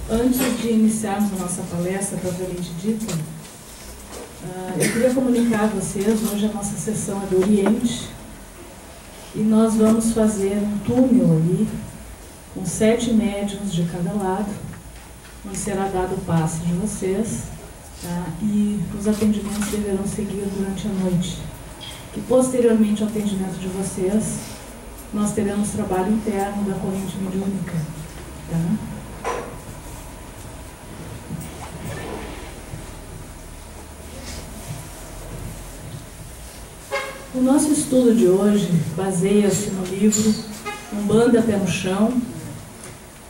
Antes de iniciarmos a nossa palestra propriamente dita, eu queria comunicar a vocês, hoje a nossa sessão é do Oriente, e nós vamos fazer um túnel ali, com 7 médiuns de cada lado, onde será dado o passe de vocês, tá? E os atendimentos deverão seguir durante a noite. E posteriormente ao atendimento de vocês, nós teremos trabalho interno da corrente mediúnica, tá? O nosso estudo de hoje baseia-se no livro Umbanda Pé no Chão,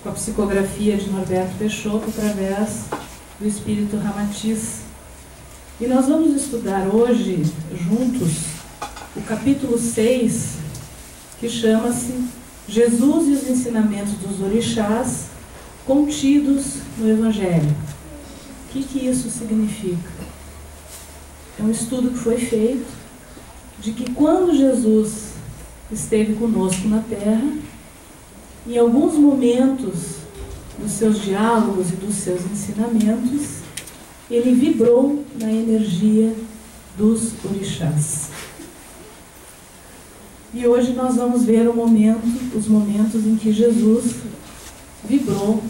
com a psicografia de Norberto Peixoto, através do Espírito Ramatiz. E nós vamos estudar hoje, juntos, o capítulo 6, que chama-se Jesus e os Ensinamentos dos Orixás, contidos no Evangelho. O que isso significa? É um estudo que foi feito de que quando Jesus esteve conosco na Terra, em alguns momentos dos seus diálogos e dos seus ensinamentos, ele vibrou na energia dos orixás. E hoje nós vamos ver os momentos em que Jesus vibrou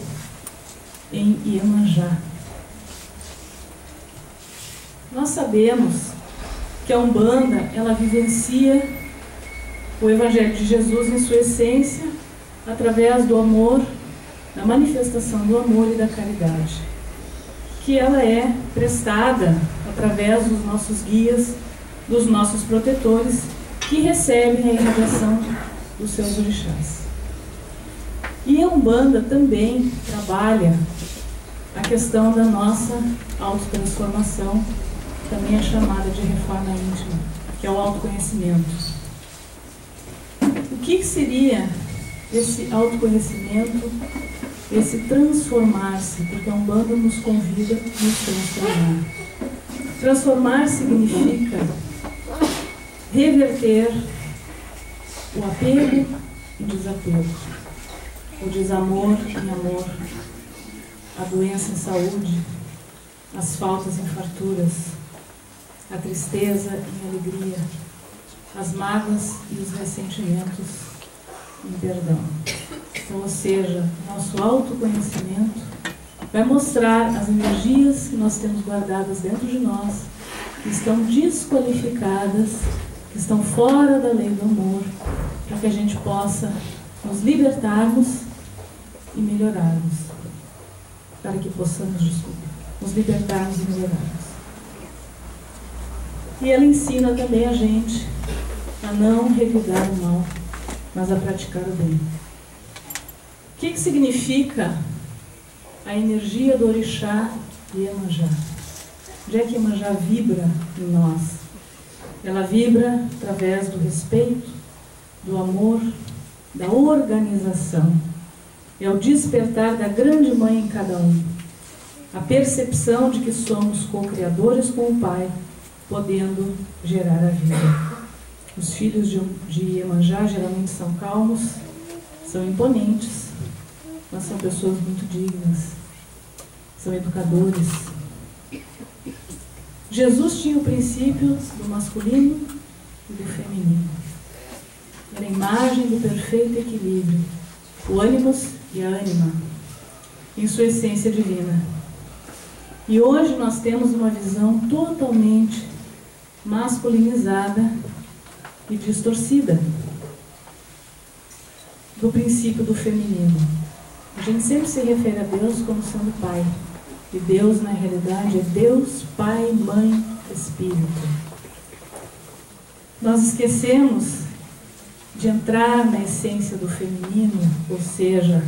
em Iemanjá. Nós sabemos que a Umbanda, ela vivencia o Evangelho de Jesus em sua essência, através do amor, da manifestação do amor e da caridade, que ela é prestada através dos nossos guias, dos nossos protetores, que recebem a irradiação dos seus orixás. E a Umbanda também trabalha a questão da nossa autotransformação, também é chamada de reforma íntima, que é o autoconhecimento. O que seria esse autoconhecimento, esse transformar-se? Porque a Umbanda nos convida a nos transformar. Transformar significa reverter o apego e desapego, o desamor em amor, a doença em saúde, as faltas em farturas, a tristeza em alegria, as mágoas e os ressentimentos em perdão. Então, ou seja, nosso autoconhecimento vai mostrar as energias que nós temos guardadas dentro de nós, que estão desqualificadas, que estão fora da lei do amor, para que a gente possa nos libertarmos e melhorarmos, para que possamos, nos libertarmos e melhorarmos. E ela ensina também a gente a não revidar o mal, mas a praticar o bem. O que significa a energia do orixá Iemanjá? Onde é que Iemanjá vibra em nós? Ela vibra através do respeito, do amor, da organização. É o despertar da grande mãe em cada um. A percepção de que somos co-criadores com o Pai, podendo gerar a vida. Os filhos de Iemanjá geralmente são calmos, são imponentes, mas são pessoas muito dignas, são educadores. Jesus tinha o princípio do masculino e do feminino. Era a imagem do perfeito equilíbrio, o ânimos e a ânima, em sua essência divina. E hoje nós temos uma visão totalmente masculinizada e distorcida do princípio do feminino. A gente sempre se refere a Deus como sendo Pai. E Deus, na realidade, é Deus, Pai, Mãe, Espírito. Nós esquecemos de entrar na essência do feminino, ou seja,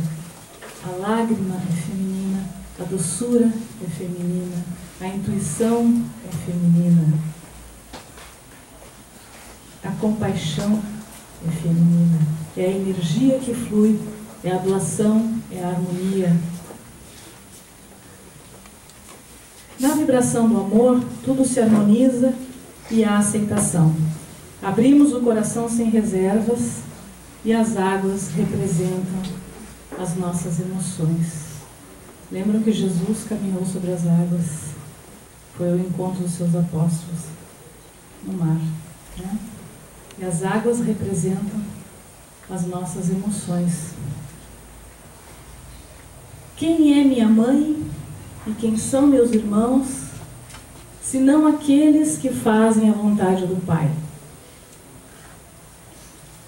a lágrima é feminina, a doçura é feminina, a intuição é feminina, a compaixão é feminina, é a energia que flui, é a doação, é a harmonia. Na vibração do amor, tudo se harmoniza e há aceitação. Abrimos o coração sem reservas e as águas representam as nossas emoções. Lembram que Jesus caminhou sobre as águas, foi ao encontro dos seus apóstolos no mar, né? E as águas representam as nossas emoções. Quem é minha mãe e quem são meus irmãos, senão aqueles que fazem a vontade do Pai?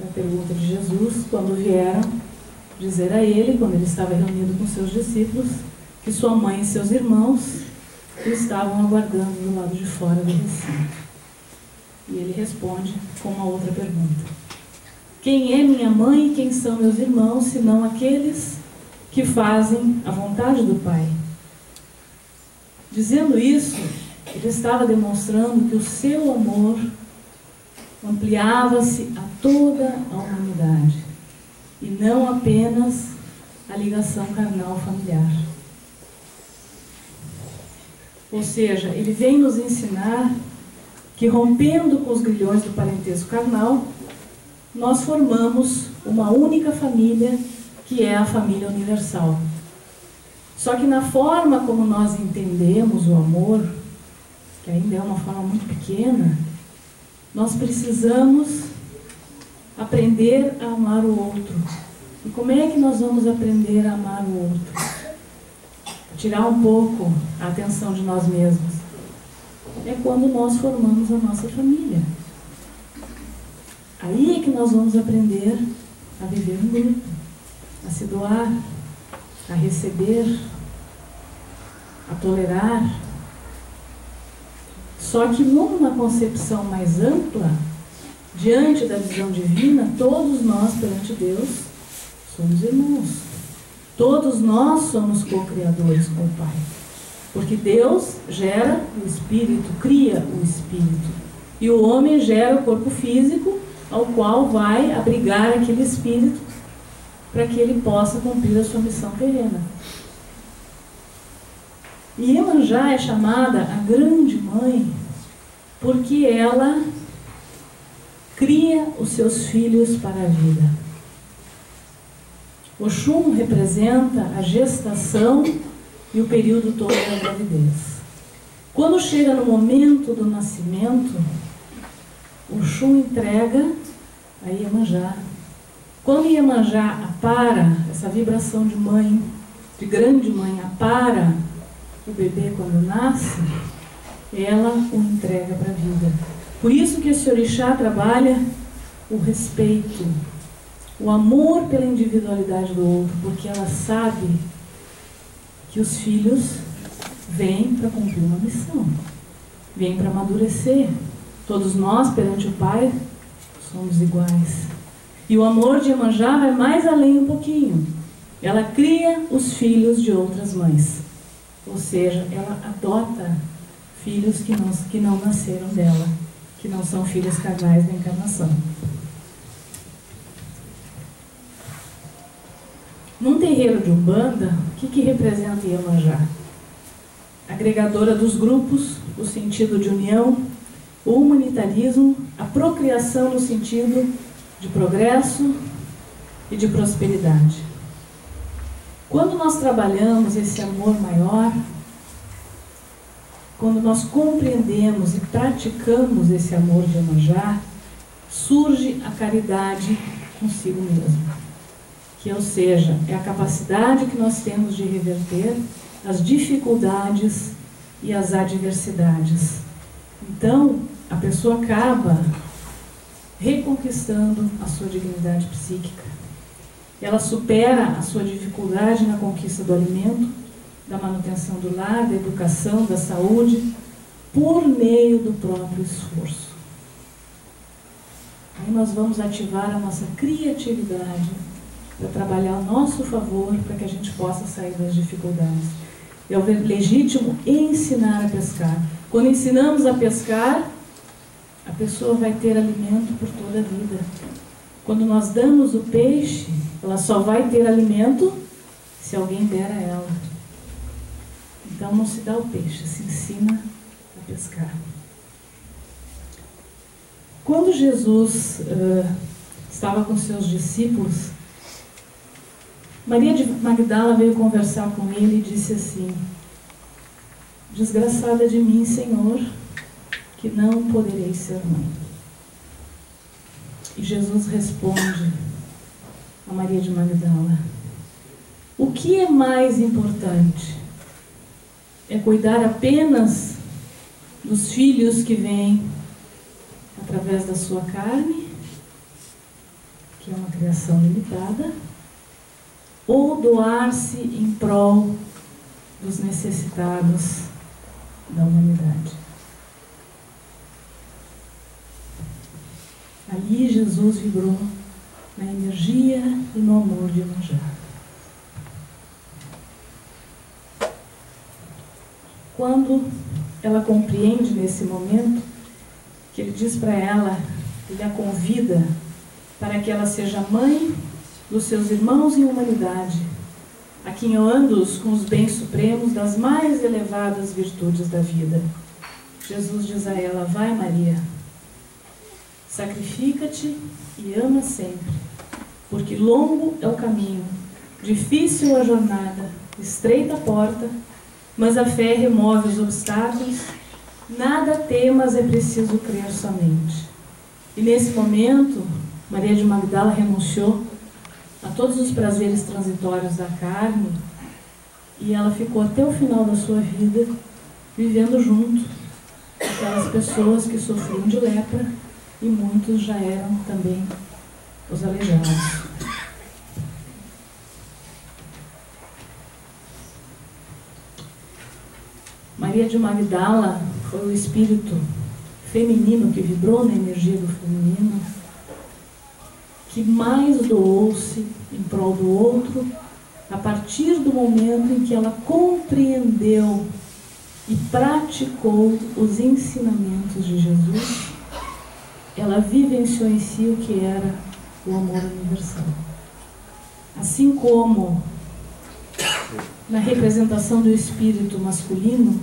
É a pergunta de Jesus quando vieram dizer a ele, quando ele estava reunido com seus discípulos, que sua mãe e seus irmãos o estavam aguardando do lado de fora do recinto. E ele responde com uma outra pergunta: quem é minha mãe e quem são meus irmãos, senão aqueles que fazem a vontade do Pai? Dizendo isso, ele estava demonstrando que o seu amor ampliava-se a toda a humanidade e não apenas a ligação carnal familiar. Ou seja, ele vem nos ensinar que, rompendo com os grilhões do parentesco carnal, nós formamos uma única família, que é a família universal. Só que na forma como nós entendemos o amor, que ainda é uma forma muito pequena, nós precisamos aprender a amar o outro. E como é que nós vamos aprender a amar o outro? Tirar um pouco a atenção de nós mesmos. É quando nós formamos a nossa família. Aí é que nós vamos aprender a viver em grupo, a se doar, a receber, a tolerar. Só que numa concepção mais ampla, diante da visão divina, todos nós perante Deus somos irmãos. Todos nós somos co-criadores com o Pai. Porque Deus gera o Espírito, cria o Espírito. E o homem gera o corpo físico, ao qual vai abrigar aquele Espírito para que ele possa cumprir a sua missão terrena. E Iemanjá é chamada a grande mãe porque ela cria os seus filhos para a vida. Oxum representa a gestação e o período todo da gravidez. Quando chega no momento do nascimento, Oxum entrega a Iemanjá. Quando Iemanjá apara, essa vibração de mãe, de grande mãe, apara o bebê quando nasce, ela o entrega para a vida. Por isso que esse orixá trabalha o respeito, o amor pela individualidade do outro, porque ela sabe que os filhos vêm para cumprir uma missão, vêm para amadurecer. Todos nós, perante o Pai, somos iguais. E o amor de Iemanjá vai mais além um pouquinho. Ela cria os filhos de outras mães. Ou seja, ela adota filhos que não nasceram dela, que não são filhos carnais da encarnação. Num terreiro de Umbanda, o que representa Iemanjá? Agregadora dos grupos, o sentido de união, o humanitarismo, a procriação no sentido de progresso e de prosperidade. Quando nós trabalhamos esse amor maior, quando nós compreendemos e praticamos esse amor de Iemanjá, surge a caridade consigo mesmo. Que, ou seja, é a capacidade que nós temos de reverter as dificuldades e as adversidades. Então, a pessoa acaba reconquistando a sua dignidade psíquica. Ela supera a sua dificuldade na conquista do alimento, da manutenção do lar, da educação, da saúde, por meio do próprio esforço. Aí nós vamos ativar a nossa criatividade para trabalhar ao nosso favor, para que a gente possa sair das dificuldades. É o legítimo ensinar a pescar. Quando ensinamos a pescar, a pessoa vai ter alimento por toda a vida. Quando nós damos o peixe, ela só vai ter alimento se alguém der a ela. Então não se dá o peixe, se ensina a pescar. Quando Jesus estava com seus discípulos, Maria de Magdala veio conversar com ele e disse assim: desgraçada de mim, Senhor, que não poderei ser mãe. E Jesus responde a Maria de Magdala: o que é mais importante? É cuidar apenas dos filhos que vêm através da sua carne, que é uma criação limitada, ou doar-se em prol dos necessitados da humanidade? Ali Jesus vibrou na energia e no amor de Iemanjá. Quando ela compreende nesse momento que ele diz para ela, ele a convida para que ela seja mãe dos seus irmãos em humanidade, aquinhoando-os com os bens supremos das mais elevadas virtudes da vida. Jesus diz a ela: vai, Maria, sacrifica-te e ama sempre, porque longo é o caminho, difícil a jornada, estreita a porta, mas a fé remove os obstáculos. Nada temas, é preciso crer somente. E nesse momento, Maria de Magdala renunciou a todos os prazeres transitórios da carne e ela ficou até o final da sua vida vivendo junto com aquelas pessoas que sofriam de lepra, e muitos já eram também os aleijados. Maria de Magdala foi o espírito feminino que vibrou na energia do feminino, que mais doou-se em prol do outro a partir do momento em que ela compreendeu e praticou os ensinamentos de Jesus. Ela vivenciou em si o que era o amor universal. Assim como na representação do espírito masculino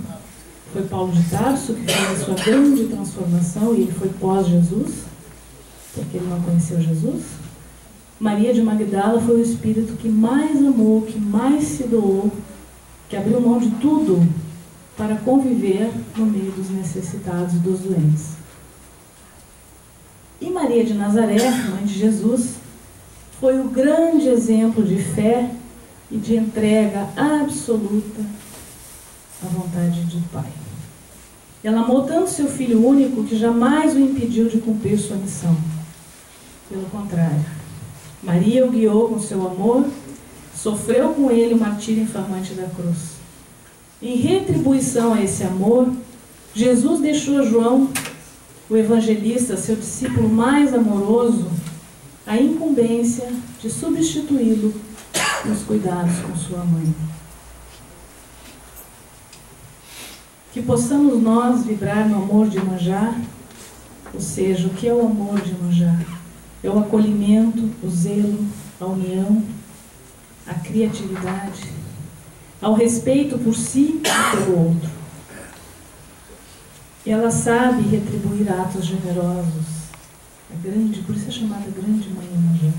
foi Paulo de Tarso, que fez a sua grande transformação, e ele foi pós-Jesus, porque ele não conheceu Jesus. Maria de Magdala foi o espírito que mais amou, que mais se doou, que abriu mão de tudo para conviver no meio dos necessitados e dos doentes. E Maria de Nazaré, mãe de Jesus, foi o grande exemplo de fé e de entrega absoluta à vontade do Pai. Ela amou tanto seu filho único que jamais o impediu de cumprir sua missão. Pelo contrário, Maria o guiou com seu amor, sofreu com ele o martírio infamante da cruz. Em retribuição a esse amor, Jesus deixou a João, o evangelista, seu discípulo mais amoroso, a incumbência de substituí-lo nos cuidados com sua mãe. Que possamos nós vibrar no amor de Iemanjá, ou seja, o que é o amor de Iemanjá? É o acolhimento, o zelo, a união, a criatividade, ao respeito por si e pelo outro. Ela sabe retribuir atos generosos. A grande, por isso é chamada grande mãe Iemanjá.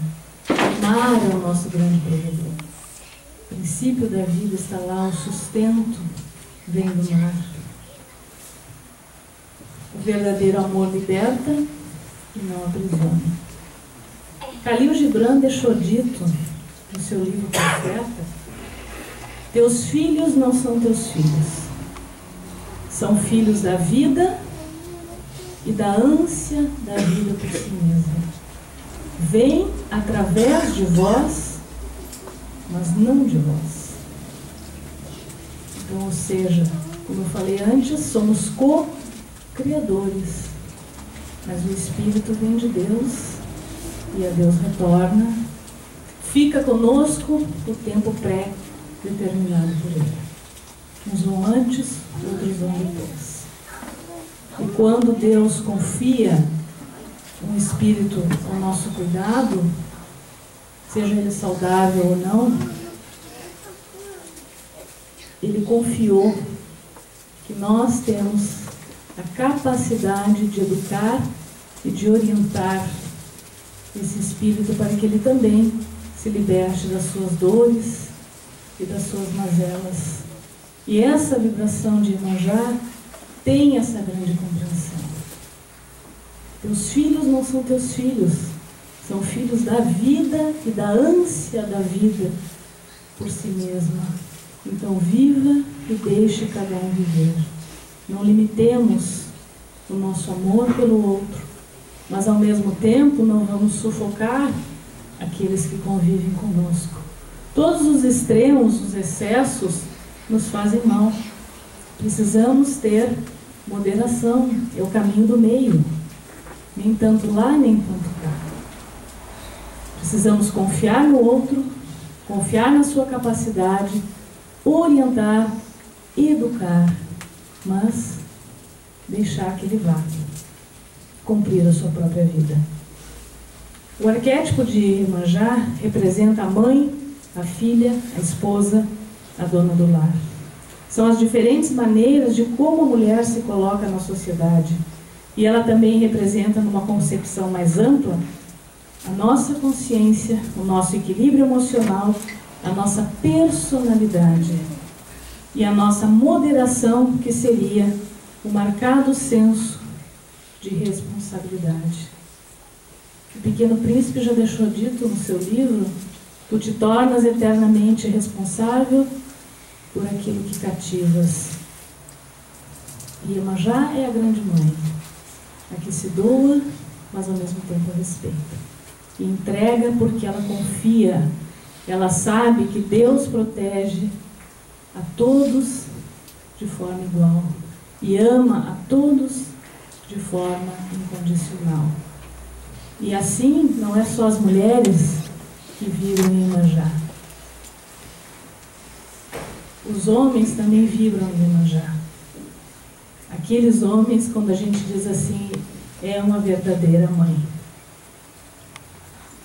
O mar é o nosso grande provedor. O princípio da vida está lá, o sustento vem do mar. O verdadeiro amor liberta e não aprisiona. Khalil Gibran deixou dito no seu livro Profeta: teus filhos não são teus filhos, são filhos da vida e da ânsia da vida por si mesma. Vêm através de vós, mas não de vós. Então, ou seja, como eu falei antes, somos co-criadores, mas o Espírito vem de Deus e a Deus retorna, fica conosco o tempo pré-determinado por Ele. Uns vão antes, outros vão depois. E quando Deus confia um espírito ao nosso cuidado, seja ele saudável ou não, Ele confiou que nós temos a capacidade de educar e de orientar esse espírito para que ele também se liberte das suas dores e das suas mazelas. E essa vibração de Iemanjá tem essa grande compreensão. Teus filhos não são teus filhos, são filhos da vida e da ânsia da vida por si mesma. Então viva e deixe cada um viver. Não limitemos o nosso amor pelo outro, mas ao mesmo tempo não vamos sufocar aqueles que convivem conosco. Todos os extremos, os excessos, nos fazem mal. Precisamos ter moderação, é o caminho do meio. Nem tanto lá, nem tanto cá. Precisamos confiar no outro, confiar na sua capacidade, orientar, educar, mas deixar que ele vá cumprir a sua própria vida. O arquétipo de Iemanjá representa a mãe, a filha, a esposa, a dona do lar. São as diferentes maneiras de como a mulher se coloca na sociedade. E ela também representa, numa concepção mais ampla, a nossa consciência, o nosso equilíbrio emocional, a nossa personalidade e a nossa moderação, que seria o marcado senso de responsabilidade. O Pequeno Príncipe já deixou dito no seu livro: tu te tornas eternamente responsável por aquilo que cativas. E Iemanjá é a grande mãe, a que se doa, mas ao mesmo tempo respeita. E entrega porque ela confia, ela sabe que Deus protege a todos de forma igual e ama a todos de forma incondicional. E assim, não é só as mulheres que vibram em Iemanjá. Os homens também vibram em Iemanjá. Aqueles homens, quando a gente diz assim, é uma verdadeira mãe.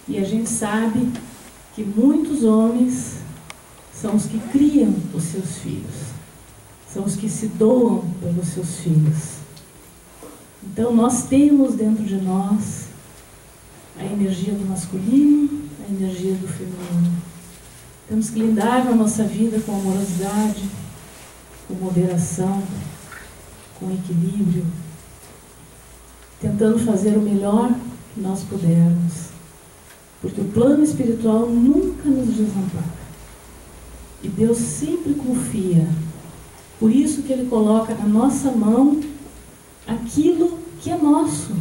E a gente sabe que muitos homens são os que criam os seus filhos, são os que se doam pelos seus filhos. Então nós temos dentro de nós a energia do masculino, a energia do feminino. Temos que lidar na nossa vida com amorosidade, com moderação, com equilíbrio, tentando fazer o melhor que nós pudermos, porque o plano espiritual nunca nos desampara e Deus sempre confia. Por isso que Ele coloca na nossa mão aquilo que é nosso,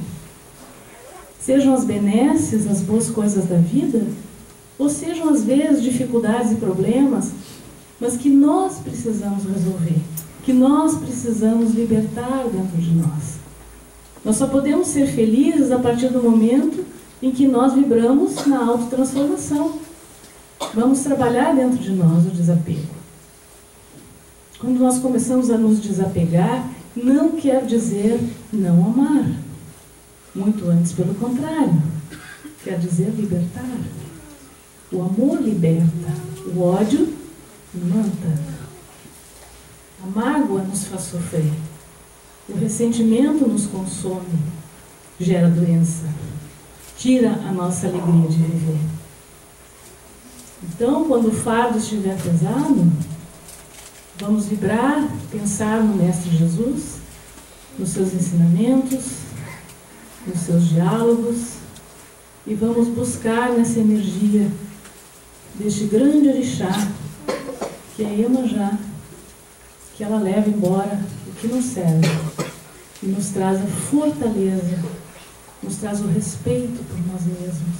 sejam as benesses, as boas coisas da vida, ou sejam às vezes dificuldades e problemas, mas que nós precisamos resolver, que nós precisamos libertar dentro de nós. Nós só podemos ser felizes a partir do momento em que nós vibramos na autotransformação. Vamos trabalhar dentro de nós o desapego. Quando nós começamos a nos desapegar, não quer dizer não amar. Muito antes, pelo contrário, quer dizer libertar. O amor liberta, o ódio imanta. A mágoa nos faz sofrer. O ressentimento nos consome, gera doença, tira a nossa alegria de viver. Então, quando o fardo estiver pesado, vamos vibrar, pensar no Mestre Jesus, nos seus ensinamentos, nos seus diálogos, e vamos buscar nessa energia deste grande orixá, que é Iemanjá, que ela leva embora o que nos serve e nos traz a fortaleza, nos traz o respeito por nós mesmos,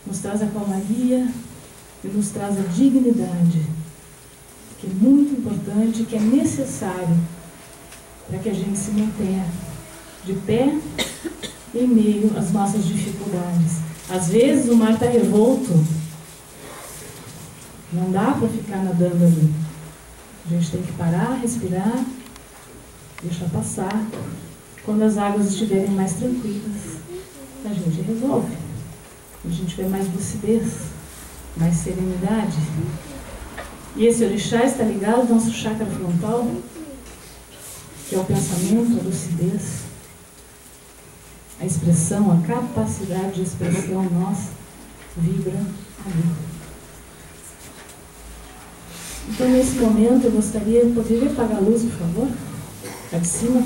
nos traz a calmaria e nos traz a dignidade, que é muito importante, que é necessário para que a gente se mantenha de pé em meio às nossas dificuldades. Às vezes o mar está revolto, não dá para ficar nadando ali. A gente tem que parar, respirar, deixar passar. Quando as águas estiverem mais tranquilas, a gente resolve. A gente tiver mais lucidez, mais serenidade. E esse orixá está ligado ao nosso chakra frontal, que é o pensamento, a lucidez, a expressão, a capacidade de expressão nossa vibra ali. Então, nesse momento, eu gostaria, poderia apagar a luz, por favor? Lá de cima.